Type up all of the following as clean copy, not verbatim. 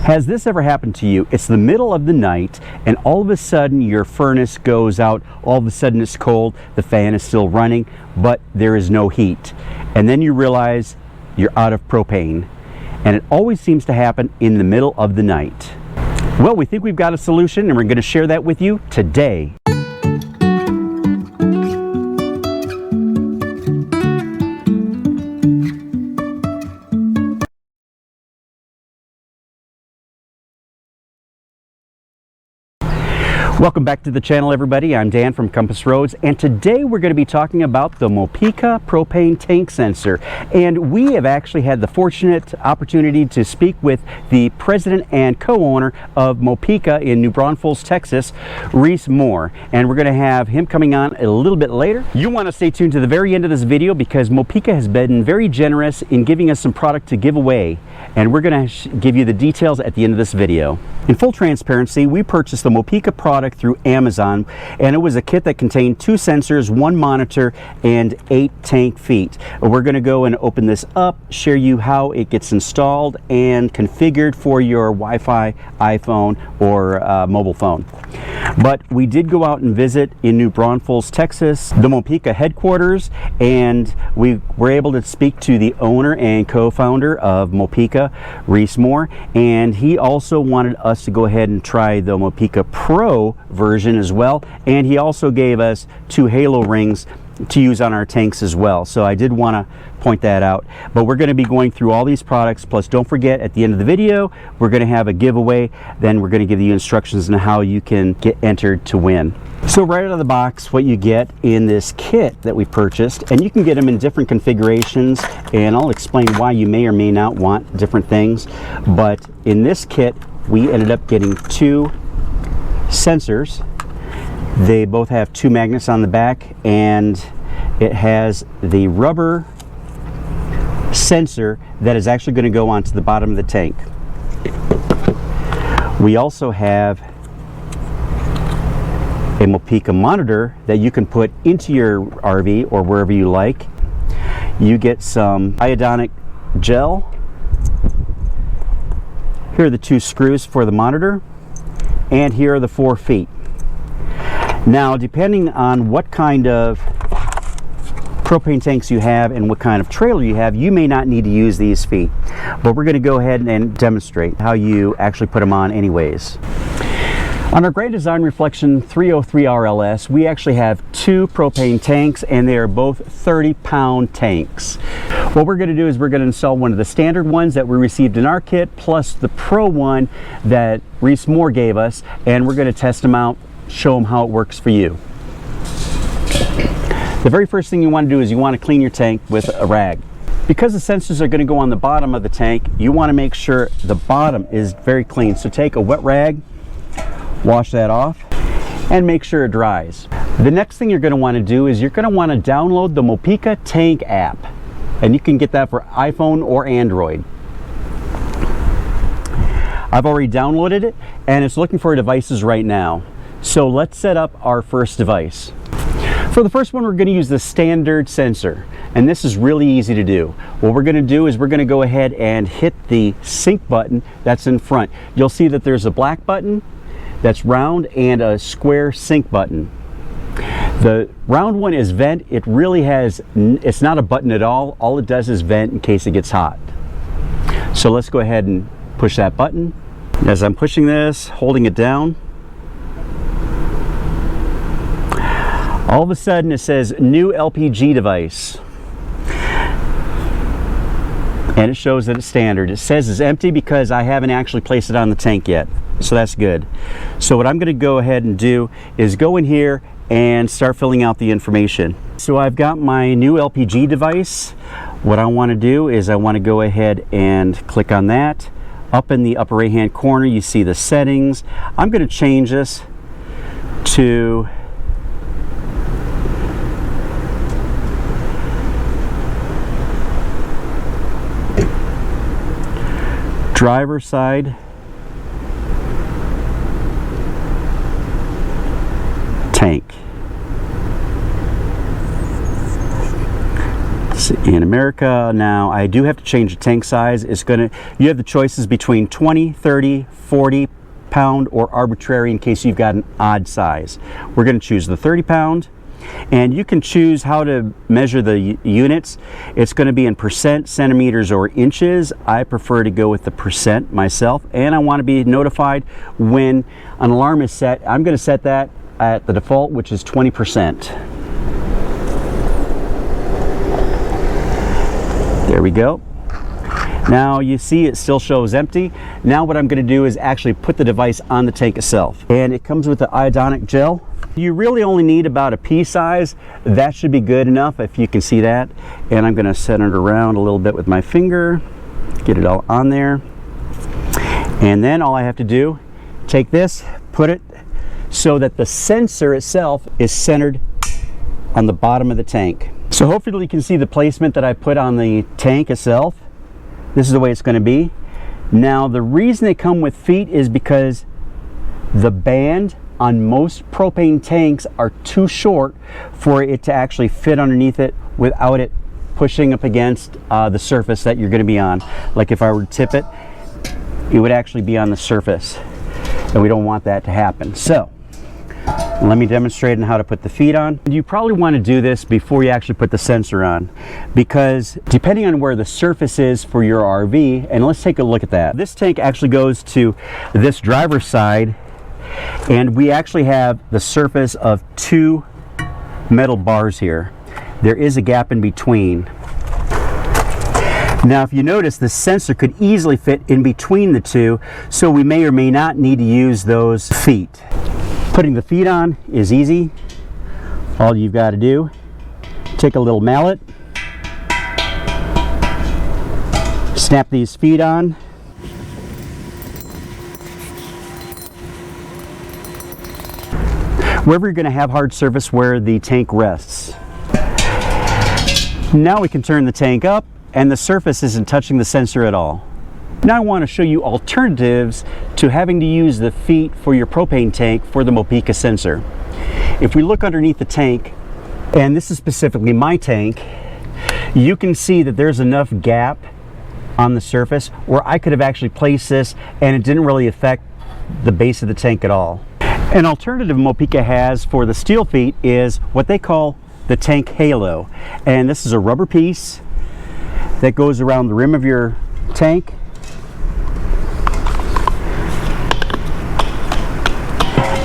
Has this ever happened to you? It's the middle of the night and all of a sudden your furnace goes out, all of a sudden it's cold, the fan is still running, but there is no heat. And then you realize you're out of propane. And it always seems to happen in the middle of the night. Well, we think we've got a solution and we're going to share that with you today. Welcome back to the channel, everybody. I'm Dan from Compass Roadz, and today we're going to be talking about the Mopeka Propane Tank Sensor. And we have actually had the fortunate opportunity to speak with the president and co-owner of Mopeka in New Braunfels, Texas, Reese Moore. And we're going to have him coming on a little bit later. You want to stay tuned to the very end of this video because Mopeka has been very generous in giving us some product to give away. And we're going to give you the details at the end of this video. In full transparency, we purchased the Mopeka product through Amazon, and it was a kit that contained 2 sensors, 1 monitor, and 8 tank feet. We're going to go and open this up, share you how it gets installed and configured for your Wi-Fi, iPhone, or mobile phone. But we did go out and visit in New Braunfels, Texas, the Mopeka headquarters, and we were able to speak to the owner and co-founder of Mopeka, Reese Moore, and he also wanted us to go ahead and try the Mopeka Pro version as well, and he also gave us 2 halo rings to use on our tanks as well. So I did want to point that out. But we're going to be going through all these products, plus don't forget at the end of the video we're going to have a giveaway, then we're going to give you instructions on how you can get entered to win. So right out of the box, what you get in this kit that we purchased, and you can get them in different configurations, and I'll explain why you may or may not want different things. But in this kit we ended up getting 2 sensors. They both have 2 magnets on the back, and it has the rubber sensor that is actually going to go onto the bottom of the tank. We also have a Mopeka monitor that you can put into your RV or wherever you like. You get some iodonic gel. Here are the 2 screws for the monitor, and here are the 4 feet. Now, depending on what kind of propane tanks you have and what kind of trailer you have, you may not need to use these feet. But we're going to go ahead and demonstrate how you actually put them on anyways. On our Grand Design Reflection 303 RLS, we actually have 2 propane tanks, and they are both 30-pound tanks. What we're going to do is we're going to install one of the standard ones that we received in our kit, plus the Pro one that Reese Moore gave us, and we're going to test them out, show them how it works for you. The very first thing you want to do is you want to clean your tank with a rag. Because the sensors are going to go on the bottom of the tank, you want to make sure the bottom is very clean. So take a wet rag, wash that off, and make sure it dries. The next thing you're going to want to do is you're going to want to download the Mopeka Tank app, and you can get that for iPhone or Android. I've already downloaded it, and it's looking for devices right now. So let's set up our first device. For the first one, we're going to use the standard sensor, and this is really easy to do. What we're going to do is we're going to go ahead and hit the sync button that's in front. You'll see that there's a black button that's round and a square sync button. The round one is vent. It really has, it's not a button at all. All it does is vent in case it gets hot. So let's go ahead and push that button. As I'm pushing this, holding it down, all of a sudden it says new LPG device, and it shows that it's standard. It says it's empty because I haven't actually placed it on the tank yet, so that's good. So what I'm going to go ahead and do is go in here and start filling out the information. So I've got my new LPG device. What I want to do is I want to go ahead and click on that. Up in the upper right hand corner you see the settings. I'm going to change this to driver side tank. In America now, I do have to change the tank size. You have the choices between 20, 30, 40 pound or arbitrary in case you've got an odd size. We're going to choose the 30 pound, and you can choose how to measure the units. It's going to be in percent, centimeters, or inches. I prefer to go with the percent myself, and I want to be notified when an alarm is set. I'm going to set that at the default, which is 20%. There we go. Now you see it still shows empty. Now what I'm going to do is actually put the device on the tank itself. And it comes with the iodonic gel. You really only need about a pea size. That should be good enough if you can see that. And I'm going to center it around a little bit with my finger. Get it all on there. And then all I have to do, take this, put it so that the sensor itself is centered on the bottom of the tank. So hopefully you can see the placement that I put on the tank itself. This is the way it's going to be. Now the reason they come with feet is because the band on most propane tanks are too short for it to actually fit underneath it without it pushing up against the surface that you're going to be on. Like if I were to tip it, it would actually be on the surface, and we don't want that to happen. So let me demonstrate on how to put the feet on. You probably want to do this before you actually put the sensor on, because depending on where the surface is for your RV, and let's take a look at that. This tank actually goes to this driver's side, and we actually have the surface of two metal bars here. There is a gap in between. Now if you notice, the sensor could easily fit in between the two, so we may or may not need to use those feet. Putting the feet on is easy. All you've got to do, take a little mallet, snap these feet on, wherever you're going to have hard surface where the tank rests. Now we can turn the tank up and the surface isn't touching the sensor at all. Now I want to show you alternatives to having to use the feet for your propane tank for the Mopeka sensor. If we look underneath the tank, and this is specifically my tank, you can see that there's enough gap on the surface where I could have actually placed this and it didn't really affect the base of the tank at all. An alternative Mopeka has for the steel feet is what they call the tank halo, and this is a rubber piece that goes around the rim of your tank.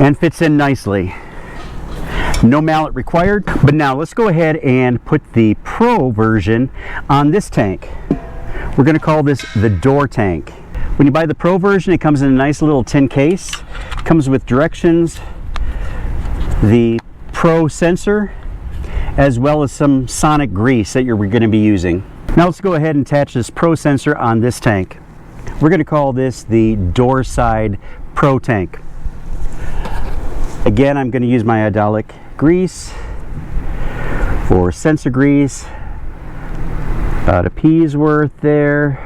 And fits in nicely. No mallet required. But now let's go ahead and put the Pro version on this tank. We're going to call this the door tank. When you buy the Pro version, it comes in a nice little tin case. It comes with directions, the Pro sensor, as well as some sonic grease that we're going to be using. Now let's go ahead and attach this Pro sensor on this tank. We're going to call this the door side Pro tank. Again, I'm going to use my hydraulic grease for sensor grease. About a pea's worth there.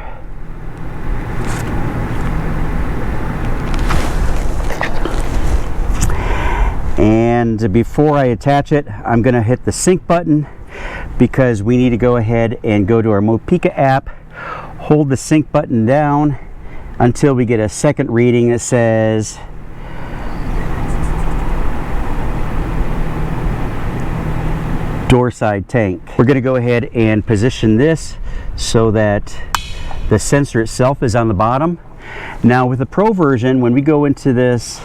And before I attach it, I'm going to hit the sync button because we need to go ahead and go to our Mopeka app, hold the sync button down until we get a second reading that says door side tank. We're going to go ahead and position this so that the sensor itself is on the bottom. Now with the Pro version, when we go into this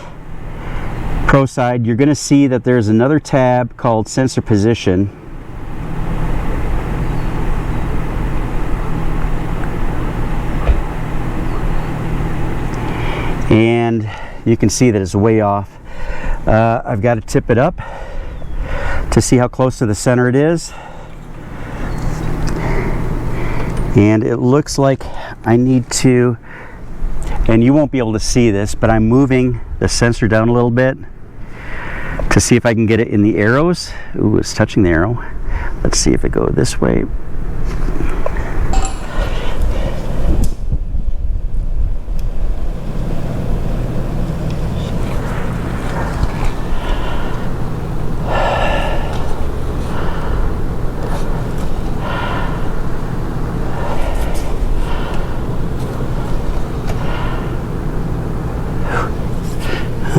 Pro side, you're going to see that there's another tab called sensor position. And you can see that it's way off. I've got to tip it up to see how close to the center it is, and it looks like I need to, and you won't be able to see this, but I'm moving the sensor down a little bit to see if I can get it in the arrows. Ooh, it's touching the arrow. Let's see if it goes this way.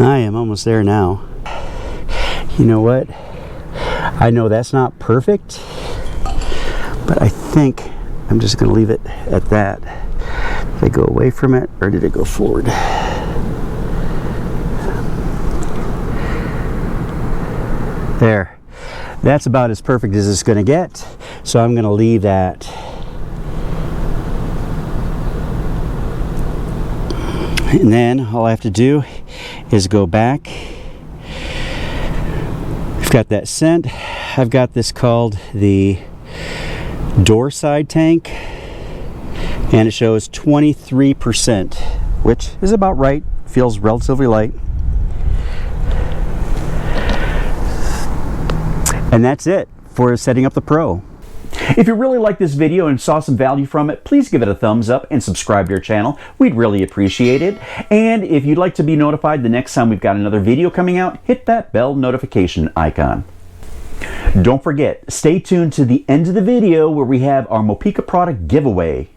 I am almost there now. You know what? I know that's not perfect, but I think I'm just going to leave it at that. Did I go away from it or did it go forward? There. That's about as perfect as it's going to get. So I'm going to leave that. And then all I have to do is go back. I've got that sent. I've got this called the door side tank, and it shows 23%, which is about right. Feels relatively light. And that's it for setting up the Pro. If you really liked this video and saw some value from it, please give it a thumbs up and subscribe to our channel. We'd really appreciate it. And if you'd like to be notified the next time we've got another video coming out, hit that bell notification icon. Don't forget, stay tuned to the end of the video where we have our Mopeka product giveaway.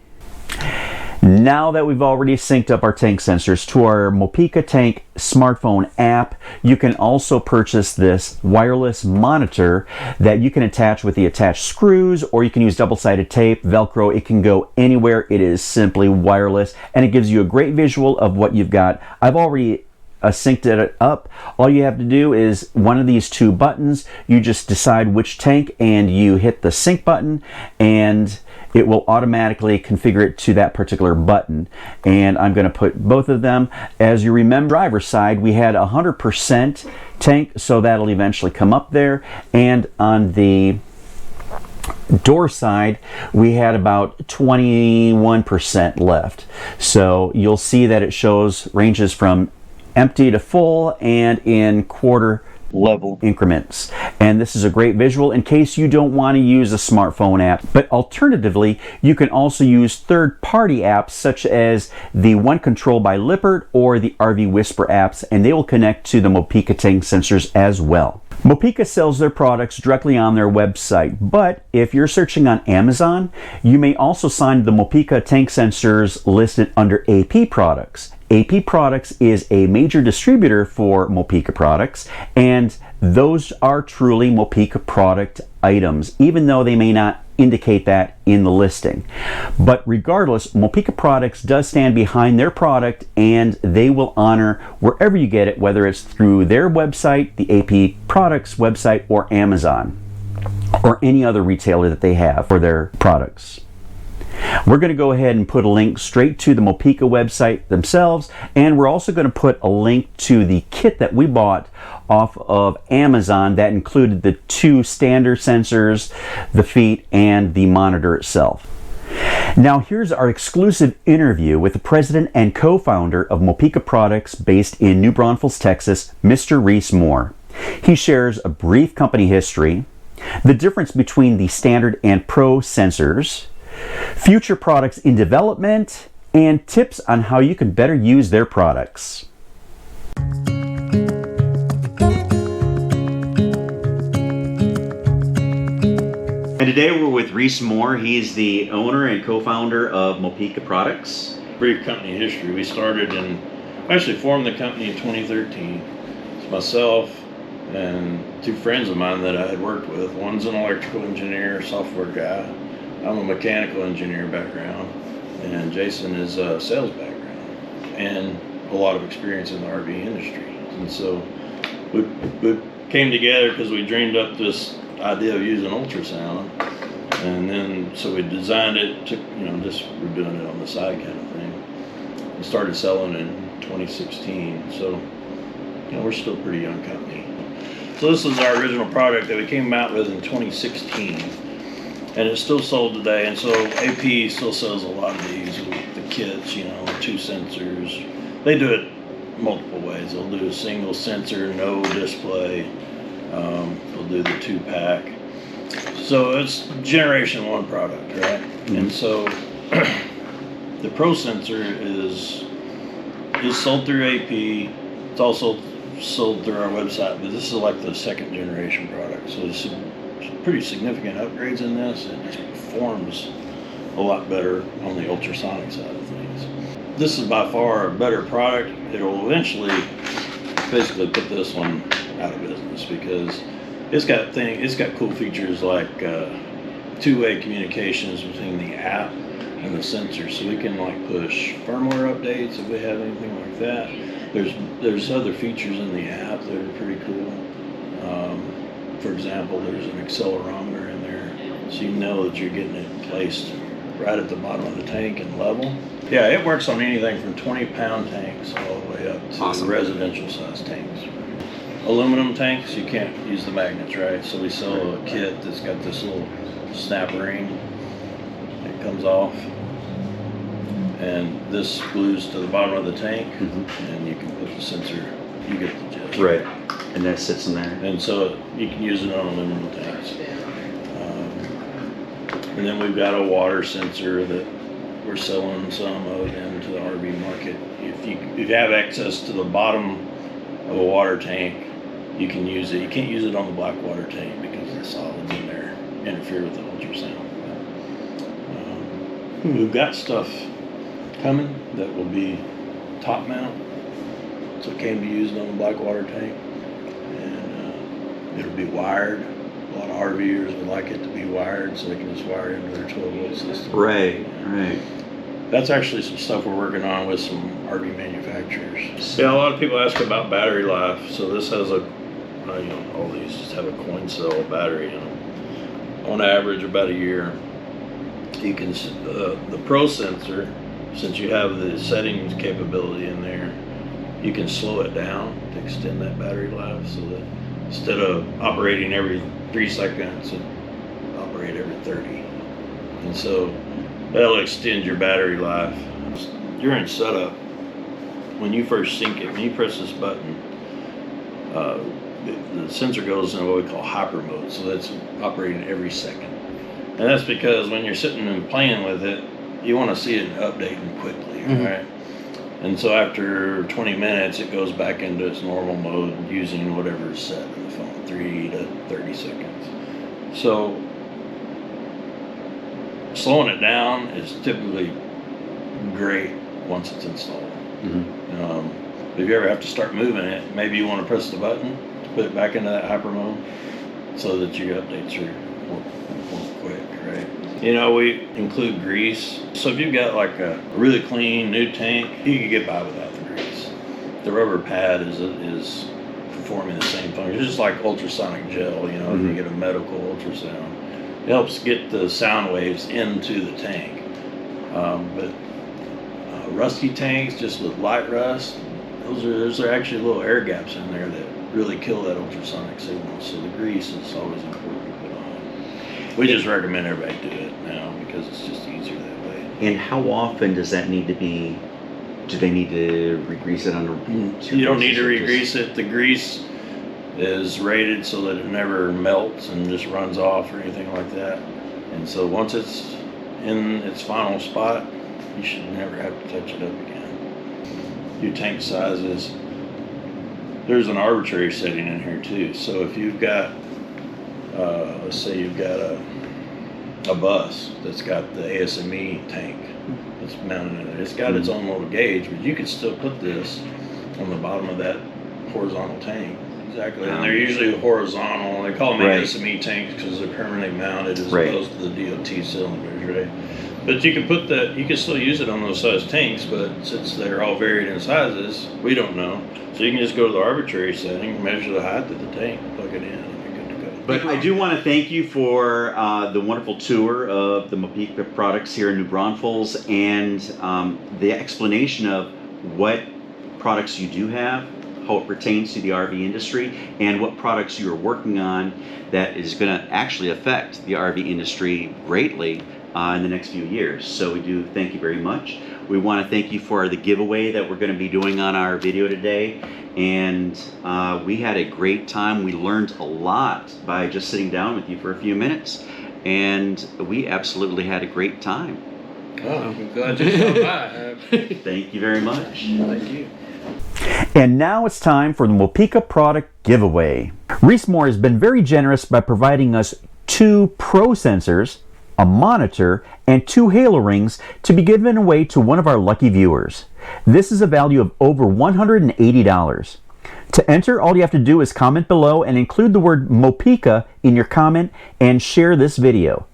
Now that we've already synced up our tank sensors to our Mopeka Tank smartphone app, you can also purchase this wireless monitor that you can attach with the attached screws, or you can use double-sided tape, Velcro. It can go anywhere. It is simply wireless, and it gives you a great visual of what you've got. I've already synced it up. All you have to do is one of these two buttons. You just decide which tank and you hit the sync button, and it will automatically configure it to that particular button. And I'm going to put both of them. As you remember, driver's side, we had 100% tank, so that'll eventually come up there. And on the door side, we had about 21% left. So you'll see that it shows ranges from empty to full and in quarter level increments. And this is a great visual in case you don't want to use a smartphone app. But alternatively, you can also use third-party apps such as the One Control by Lippert or the RV Whisper apps, and they will connect to the Mopeka Tank Sensors as well. Mopeka sells their products directly on their website, but if you're searching on Amazon, you may also find the Mopeka Tank Sensors listed under AP Products. AP Products is a major distributor for Mopeka Products, and those are truly Mopeka product items, even though they may not indicate that in the listing. But regardless, Mopeka Products does stand behind their product, and they will honor wherever you get it, whether it's through their website, the AP Products website, or Amazon, or any other retailer that they have for their products. We're going to go ahead and put a link straight to the Mopeka website themselves, and we're also going to put a link to the kit that we bought off of Amazon that included the two standard sensors, the feet, and the monitor itself. Now here's our exclusive interview with the president and co-founder of Mopeka Products based in New Braunfels, Texas, Mr. Reese Moore. He shares a brief company history, the difference between the standard and pro sensors, future products in development, and tips on how you can better use their products. And today we're with Reese Moore. He's the owner and co-founder of Mopeka Products. Brief company history. We actually formed the company in 2013. It's myself and two friends of mine that I had worked with. One's an electrical engineer, software guy. I'm a mechanical engineer background, and Jason is a sales background and a lot of experience in the RV industry. And so we came together because we dreamed up this idea of using ultrasound, and then so we designed it, we're doing it on the side kind of thing. We started selling in 2016, so we're still a pretty young company. So this is our original product that we came out with in 2016. And it's still sold today, and so AP still sells a lot of these with the kits, two sensors. They do it multiple ways. They'll do a single sensor, no display. They'll do the 2-pack. So it's generation 1 product, right? Mm-hmm. And so the Pro sensor is sold through AP. It's also sold through our website, but this is like the 2nd generation product. So it's pretty significant upgrades in this, and it performs a lot better on the ultrasonic side of things. This is by far a better product. It'll eventually basically put this one out of business because it's got cool features like two-way communications between the app and the sensor, so we can like push firmware updates if we have anything like that. There's other features in the app that are pretty cool. For example, there's an accelerometer in there, so you know that you're getting it placed right at the bottom of the tank and level. Yeah, it works on anything from 20-pound tanks all the way up to residential size tanks. Aluminum tanks, you can't use the magnets, right? So we sell a kit that's got this little snap ring. It comes off, and this glues to the bottom of the tank, and you can put the sensor. You get the gist. Right. And that sits in there. And so you can use it on aluminum tanks. And then we've got a water sensor that we're selling some of into the RV market. If you have access to the bottom of a water tank, you can use it. You can't use it on the black water tank because the solids in there interfere with the ultrasound. We've got stuff coming that will be top mount, so it can be used on the black water tank, and it'll be wired. A lot of RV'ers would like it to be wired, so they can just wire it into their 12-volt system. Right. That's actually some stuff we're working on with some RV manufacturers. Yeah, a lot of people ask about battery life. So this has a, all these just have a coin cell battery in them. On average, about a year. You can, the Pro sensor, since you have the settings capability in there, you can slow it down to extend that battery life, so that instead of operating every 3 seconds, it operate every 30. And so that'll extend your battery life. During setup, when you first sync it, when you press this button, the sensor goes in what we call hyper mode, so that's operating every second. And that's because when you're sitting and playing with it, you want to see it updating quickly, right? And so after 20 minutes, it goes back into its normal mode using whatever is set in the phone, 3 to 30 seconds. So slowing it down is typically great once it's installed. If you ever have to start moving it, maybe you want to press the button to put it back into that hyper mode so that your updates are more quick, right? We include grease. So if you've got like a really clean new tank, you can get by without the grease. The rubber pad is performing the same function. It's just like ultrasonic gel, if you get a medical ultrasound. It helps get the sound waves into the tank. But rusty tanks, just with light rust, those are actually little air gaps in there that really kill that ultrasonic signal. So the grease is always important to put on. We just recommend everybody do it now because it's just easier that way. And how often does that need to be? Do they need to re-grease it under? You don't need to re-grease it. The grease is rated so that it never melts and just runs off or anything like that. And so once it's in its final spot, you should never have to touch it up again. Your tank sizes, there's an arbitrary setting in here too. So if you've got, let's say you've got a bus that's got the ASME tank that's mounted in it. It's got its own little gauge, but you could still put this on the bottom of that horizontal tank. Exactly, and they're usually horizontal. They call them ASME tanks because they're permanently mounted as opposed to the DOT cylinders, right? But you can put that, you can still use it on those size tanks, but since they're all varied in sizes, we don't know. So you can just go to the arbitrary setting, measure the height of the tank, plug it in, and you're good to go. But I do want to thank you for the wonderful tour of the Mopeka Products here in New Braunfels and the explanation of what products you do have, how it pertains to the RV industry, and what products you are working on that is going to actually affect the RV industry greatly in the next few years. So we do thank you very much. We want to thank you for the giveaway that we're going to be doing on our video today. And we had a great time. We learned a lot by just sitting down with you for a few minutes. And we absolutely had a great time. Oh, I'm glad you stopped by. Thank you very much. Thank you. And now it's time for the Mopeka product giveaway. Reese Moore has been very generous by providing us 2 Pro sensors, a monitor, and 2 halo rings to be given away to one of our lucky viewers. This is a value of over $180. To enter, all you have to do is comment below and include the word Mopeka in your comment and share this video.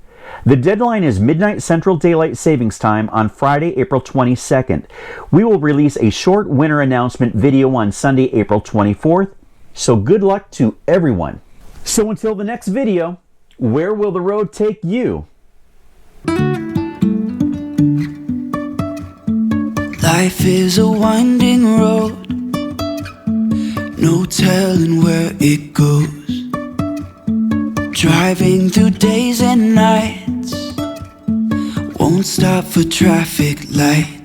The deadline is midnight Central Daylight Savings Time on Friday, April 22nd. We will release a short winner announcement video on Sunday, April 24th. So good luck to everyone. So until the next video, where will the road take you? Life is a winding road, no telling where it goes. Driving through days and nights, won't stop for traffic lights.